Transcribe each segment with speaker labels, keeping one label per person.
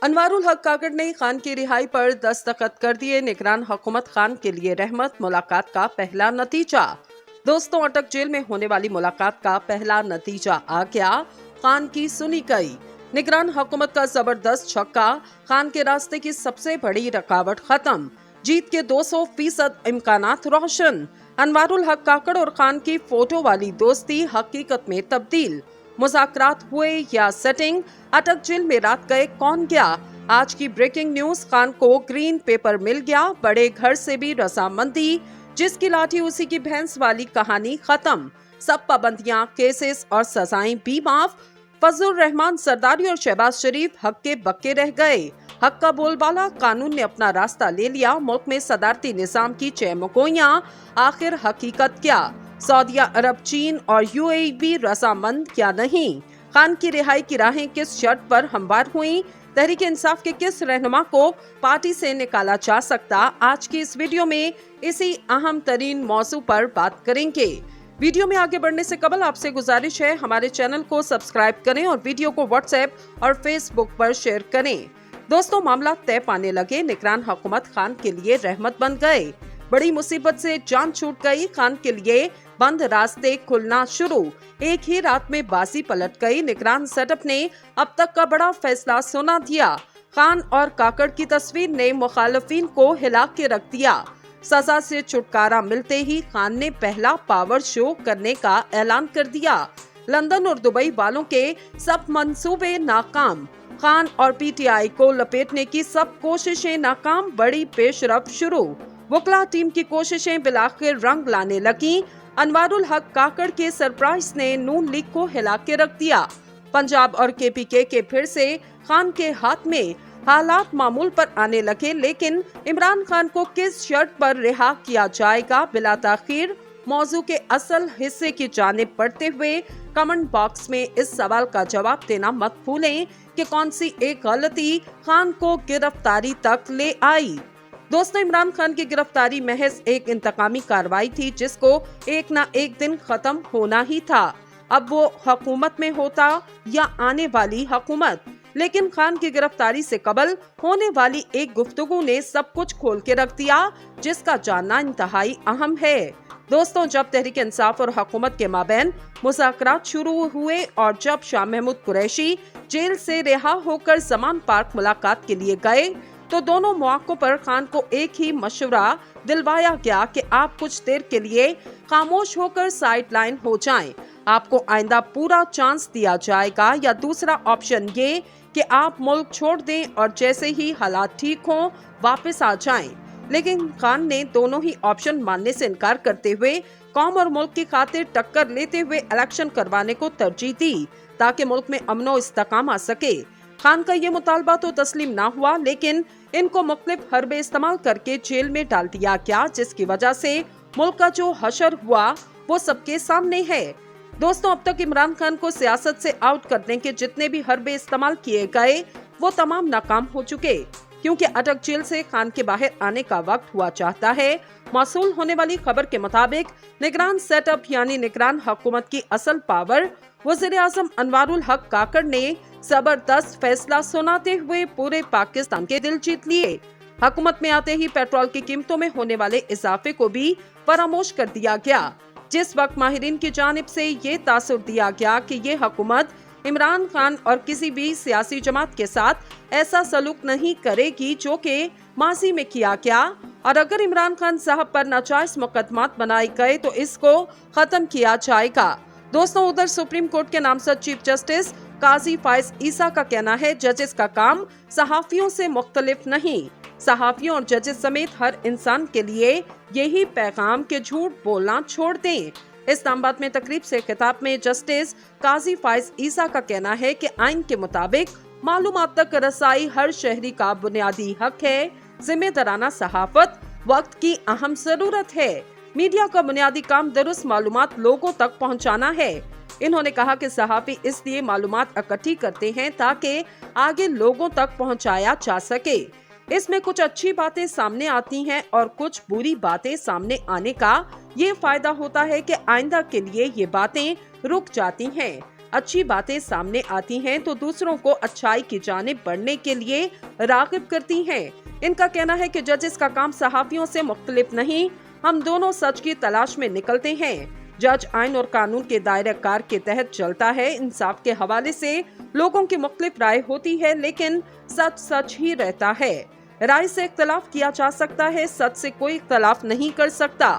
Speaker 1: अनवारुल हक काकड़ ने खान की रिहाई पर दस्तखत कर दिए। निगरान हुकूमत खान के लिए रहमत। मुलाकात का पहला नतीजा। दोस्तों, अटक जेल में होने वाली मुलाकात का पहला नतीजा आ गया। खान की सुनी गई। निगरान हुकूमत का जबरदस्त छक्का। खान के रास्ते की सबसे बड़ी रुकावट खत्म। जीत के 200% इम्कानात रोशन। अनवारुल हक काकड़ और खान की फोटो वाली दोस्ती हकीकत में तब्दील। मुज़ाकरात हुए या सेटिंग? अटक जेल में रात गए कौन गया? आज की ब्रेकिंग न्यूज। खान को ग्रीन पेपर मिल गया। बड़े घर से भी रजामंदी। जिसकी लाठी उसी की भैंस वाली कहानी खत्म। सब पाबंदियां, केसेस और सजाएं भी माफ। फजलुर रहमान सरदारी और शहबाज शरीफ हक्के बक्के रह गए। हक का बोलबाला, कानून ने अपना रास्ता ले लिया। मुल्क में सदारती निजाम की चहमकोइयां। आखिर हकीकत क्या? सऊदिया अरब, चीन और यूएई भी रजामंद या नहीं? खान की रिहाई की राहें किस शर्त पर हमवार हुई? तहरीक इंसाफ के किस रहनुमा को पार्टी से निकाला जा सकता? आज की इस वीडियो में इसी अहम तरीन मौजू पर बात करेंगे। वीडियो में आगे बढ़ने से कबल आपसे गुजारिश है, हमारे चैनल को सब्सक्राइब करें और वीडियो को व्हाट्सएप और फेसबुक पर शेयर करें। दोस्तों, मामला तय पाने लगे। निगरान हुकूमत खान के लिए रहमत बन गए। बड़ी मुसीबत से जान छूट गई। खान के लिए बंद रास्ते खुलना शुरू। एक ही रात में बाजी पलट गई। निगरान सेटअप ने अब तक का बड़ा फैसला सुना दिया। खान और काकड़ की तस्वीर ने मुखालफिन को हिला के रख दिया। सजा से छुटकारा मिलते ही खान ने पहला पावर शो करने का ऐलान कर दिया। लंदन और दुबई वालों के सब मंसूबे नाकाम। खान और पीटीआई को लपेटने की सब कोशिशें नाकाम। बड़ी पेशरफ शुरू। वकला टीम की कोशिशें बिलाखिर रंग लाने लगी। अनवारुल हक काकड़ के सरप्राइज ने नून लीग को हिला के रख दिया। पंजाब और केपीके के फिर से खान के हाथ में। हालात मामूल पर आने लगे, लेकिन इमरान खान को किस शर्त पर रिहा किया जाएगा? बिला ताखीर मौजू के असल हिस्से की जानिब बढ़ते हुए कमेंट बॉक्स में इस सवाल का जवाब देना मत भूलें कि कौन सी एक गलती खान को गिरफ्तारी तक ले आई। दोस्तों, इमरान खान की गिरफ्तारी महज एक इंतकामी कार्रवाई थी जिसको एक ना एक दिन खत्म होना ही था। अब वो हुकूमत में होता या आने वाली हुकूमत। लेकिन खान की गिरफ्तारी से कबल होने वाली एक गुफ्तगू ने सब कुछ खोल के रख दिया, जिसका जानना इंतहाई अहम है। दोस्तों, जब तहरीक इंसाफ और हुकूमत के माबैन मुज़ाकरात शुरू हुए और जब शाह महमूद कुरैशी जेल से रिहा होकर जमान पार्क मुलाकात के लिए गए, तो दोनों मौकों पर खान को एक ही मशवरा दिलवाया गया कि आप कुछ देर के लिए खामोश होकर साइडलाइन हो जाएं। आपको आइंदा पूरा चांस दिया जाएगा, या दूसरा ऑप्शन ये कि आप मुल्क छोड़ दें और जैसे ही हालात ठीक हों वापस आ जाएं। लेकिन खान ने दोनों ही ऑप्शन मानने से इनकार करते हुए कौम और मुल्क की खातिर टक्कर लेते हुए इलेक्शन करवाने को तरजीह दी, ताकि मुल्क में अमनो इस्तेकाम आ सके। खान का ये मुतालबा तो तस्लीम ना हुआ, लेकिन इनको मुख्तलिफ हरबे इस्तेमाल करके जेल में डाल दिया गया, जिसकी वजह से मुल्क का जो हशर हुआ वो सबके सामने है। दोस्तों, अब तक इमरान खान को सियासत से आउट करने के जितने भी हरबे इस्तेमाल किए गए वो तमाम नाकाम हो चुके, क्योंकि अटक जेल से खान के बाहर आने का वक्त हुआ चाहता है। मौसूल होने वाली खबर के मुताबिक निगरान सेटअप यानी निगरान हुकूमत की असल पावर वज़ीर-ए-आज़म अनवारुल हक काकड़ ने जबरदस्त फैसला सुनाते हुए पूरे पाकिस्तान के दिल जीत लिए। हुकूमत में आते ही पेट्रोल की कीमतों में होने वाले इजाफे को भी फरामोश कर दिया गया। जिस वक्त माहिरीन की जानिब से ये तासुर दिया गया कि ये हुकूमत इमरान खान और किसी भी सियासी जमात के साथ ऐसा सलूक नहीं करेगी जो कि माजी में किया गया, और अगर इमरान खान साहब पर नाजायज मुकदमात बनाए गए तो इसको खत्म किया जाएगा। दोस्तों, उधर सुप्रीम कोर्ट के नामजद चीफ जस्टिस काजी फाइज ईसा का कहना है, जजेस का काम सहाफियों से मुख्तलिफ नहीं। सहाफियों और जजेस समेत हर इंसान के लिए यही पैगाम के झूठ बोलना छोड़ दें। इस्लामाबाद में तकरीब से खिताब में जस्टिस काजी फाइज ईसा का कहना है कि आइन के मुताबिक मालूमात तक रसाई हर शहरी का बुनियादी हक है। जिम्मेदाराना सहाफत वक्त की अहम जरूरत है। मीडिया का बुनियादी काम दुरुस्त मालूमात लोगों तक पहुंचाना है। इन्होंने कहा कि सहाफी इसलिए मालूमात इकट्ठी करते हैं ताकि आगे लोगों तक पहुंचाया जा सके। इसमें कुछ अच्छी बातें सामने आती हैं और कुछ बुरी बातें सामने आने का ये फायदा होता है कि आइंदा के लिए ये बातें रुक जाती हैं। अच्छी बातें सामने आती हैं तो दूसरों को अच्छाई की जानिब बढ़ने के लिए राग़िब करती हैं। इनका कहना है कि जजेस का काम सहाफियों से मुख्तलिफ नहीं, हम दोनों सच की तलाश में निकलते हैं। जज आइन और कानून के दायरे कार के तहत चलता है। इंसाफ के हवाले से लोगों की मुख्तलिफ राय होती है, लेकिन सच सच ही रहता है। राय से इख्तलाफ किया जा सकता है, सच से कोई इख्तलाफ नहीं कर सकता।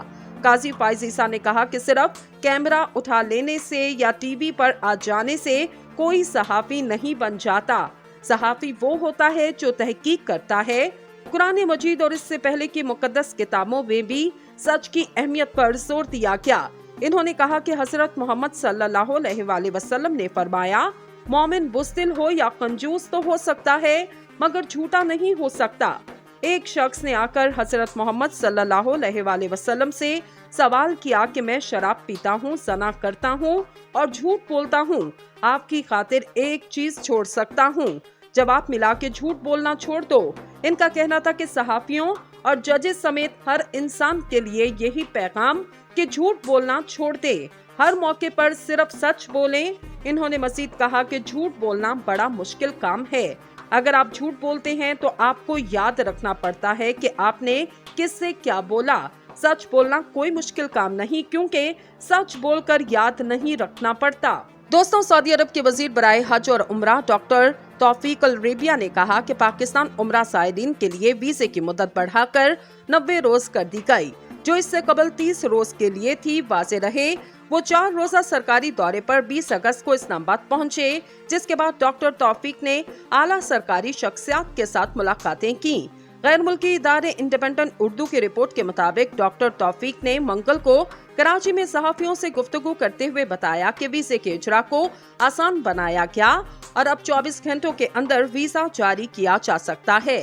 Speaker 1: काजी फाइज ईसा ने कहा कि सिर्फ कैमरा उठा लेने से या टीवी पर आ जाने से कोई सहाफी नहीं बन जाता। सहाफी वो होता है जो तहकीक करता है। कुरान मजीद और इससे पहले की मुकद्दस किताबों में भी सच की अहमियत पर जोर दिया गया। इन्होंने कहा कि हजरत मोहम्मद सल्लल्लाहु अलैहि वसल्लम ने फरमाया, मोमिन बुज़दिल हो या कंजूस तो हो सकता है मगर झूठा नहीं हो सकता। एक शख्स ने आकर हजरत मोहम्मद सल्लल्लाहु अलैहि वसल्लम से सवाल किया कि मैं शराब पीता हूँ, ज़ना करता हूँ और झूठ बोलता हूँ, आपकी खातिर एक चीज छोड़ सकता हूँ, जब आप मिला के झूठ बोलना छोड़ दो। इनका कहना था कि सहाफियों और जजेस समेत हर इंसान के लिए यही पैगाम कि झूठ बोलना छोड़ दे, हर मौके पर सिर्फ सच बोलें। इन्होंने मजीद कहा कि झूठ बोलना बड़ा मुश्किल काम है। अगर आप झूठ बोलते हैं तो आपको याद रखना पड़ता है कि आपने किससे क्या बोला। सच बोलना कोई मुश्किल काम नहीं, क्योंकि सच बोलकर याद नहीं रखना पड़ता। दोस्तों, सऊदी अरब के वजीर बराए हज और उम्रा डॉक्टर तौफीक अल रेबिया ने कहा कि पाकिस्तान उम्रा सायरीन के लिए वीजे की मुद्दत बढ़ाकर 90 रोज कर दी गई, जो इससे कबल 30 रोज के लिए थी। वाज़ेह रहे वो 4 रोजा सरकारी दौरे पर 20 अगस्त को इस्लामाबाद पहुंचे, जिसके बाद डॉक्टर तौफीक ने आला सरकारी शख्सियात के साथ मुलाकातें की। गैर मुल्की इदारे इंडिपेंडेंट उर्दू की रिपोर्ट के मुताबिक डॉक्टर तौफीक ने मंगल को कराची में सहाफियों से गुफ्तगू करते हुए बताया कि वीजे के इजरा को आसान बनाया गया और अब 24 घंटों के अंदर वीजा जारी किया जा सकता है।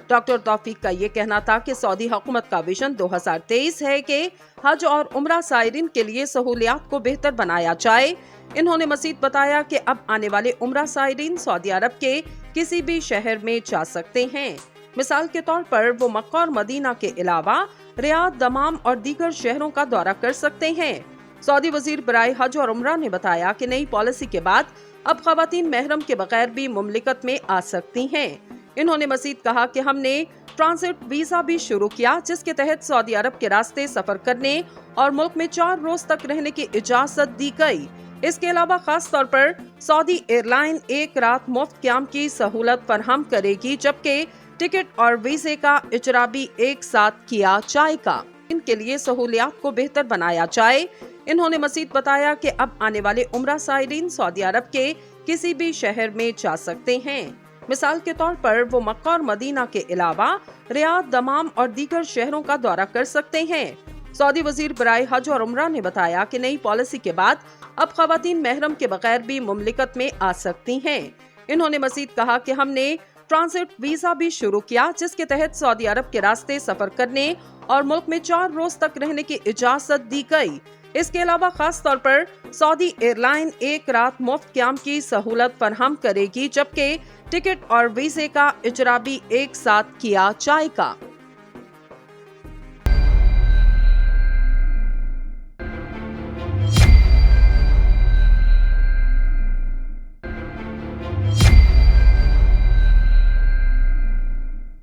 Speaker 1: डॉक्टर तौफीक का ये कहना था कि सऊदी हुकूमत का विजन 2023 है कि हज और उम्रा सायरीन के लिए सहूलियात को बेहतर बनाया जाए। इन्होंने मजीद बताया कि अब आने वाले उम्रा सायरीन सऊदी अरब के किसी भी शहर में जा सकते हैं। मिसाल के तौर पर वो मक्का और मदीना के अलावा रियाद, दमाम और दीगर शहरों का दौरा कर सकते हैं। सऊदी वजीर बराए हज और उम्रा ने बताया कि नई पॉलिसी के बाद अब खवातीन महरम के बगैर भी मुमलिकत में आ सकती हैं। इन्होंने मजीद कहा कि हमने ट्रांजिट वीजा भी शुरू किया, जिसके तहत सऊदी अरब के रास्ते सफर करने और मुल्क में 4 रोज तक रहने की इजाजत दी गई। इसके अलावा खास तौर पर सऊदी एयरलाइन एक रात मुफ्त क़याम की सहूलत फराहम करेगी, जबकि टिकट और वीजे का इजरा भी एक साथ किया जाएगा। इनके लिए सहूलियात को बेहतर बनाया जाए। इन्होंने मजीद बताया कि अब आने वाले उम्रा सायरीन सऊदी अरब के किसी भी शहर में जा सकते हैं। मिसाल के तौर पर वो मक्का और मदीना के अलावा रियाद, दमाम और दीगर शहरों का दौरा कर सकते हैं। सऊदी वजीर बराए हज और उम्रा ने बताया कि नई पॉलिसी के बाद अब खवातीन महरम के बगैर भी मुमलिकत में आ सकती हैं। इन्होंने मजीद कहा कि हमने ट्रांजिट वीजा भी शुरू किया, जिसके तहत सऊदी अरब के रास्ते सफर करने और मुल्क में 4 रोज तक रहने की इजाजत दी गई। इसके अलावा खास तौर पर सऊदी एयरलाइन एक रात मुफ्त क़याम की सहूलत फराहम करेगी, जबकि टिकट और वीजे का इजरा भी एक साथ किया जाएगा।